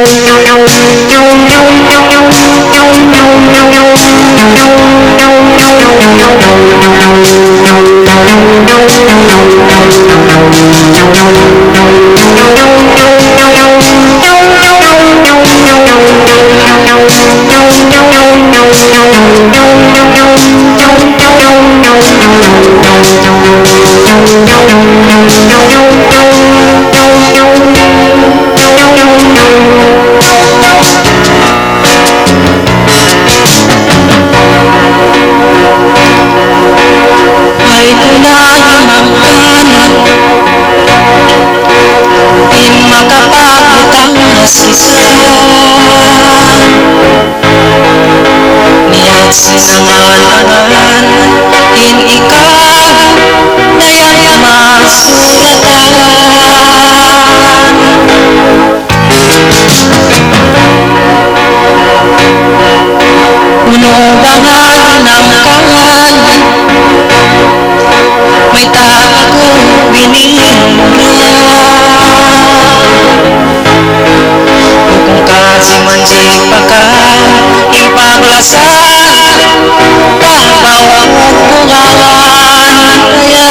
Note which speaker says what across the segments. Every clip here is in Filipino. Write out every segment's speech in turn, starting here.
Speaker 1: Sinangalan in ikaw naya't masulatan. Puno bangal ng kangal, may tago binimura. Kung kasi manji pagka ipaglasan bawang bungawan kaya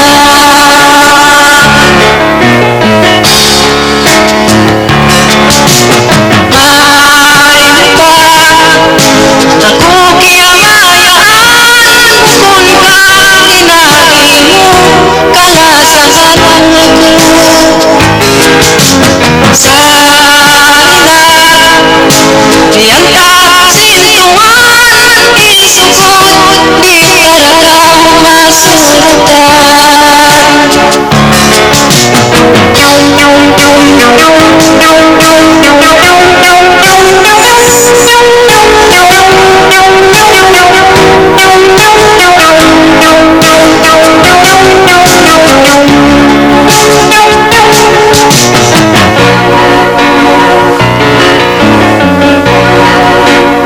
Speaker 1: ay pa ako kiyamayaan kung kakinagi mo kalasangan ako sa ina yan kasintuan isukot di talagang masulatan.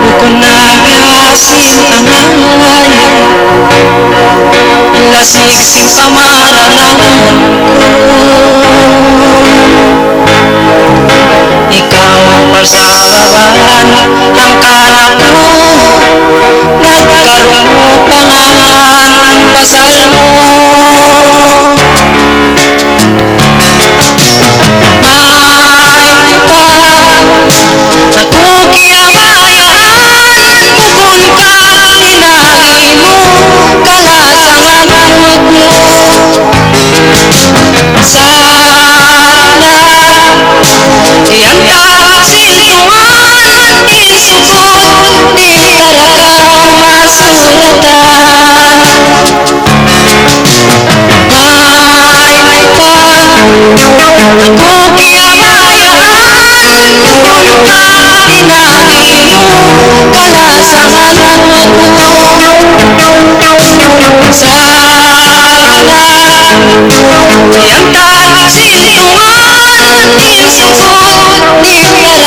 Speaker 1: Bukod na asin ang angay, lasiksik sa maralang ko. Ikaw ang pasawaran ng kalak mo, nagkaroon mo pangalan pasal mo. Ay pa ako kiyamayaan kung kakinagi mo kalasangan mo sana yan kasintuan isukot di talagang masulatan. Ay pa ako kiyamayaan kung kakinagi mo kalasangan mo sana yan kasintuan isukot di talagang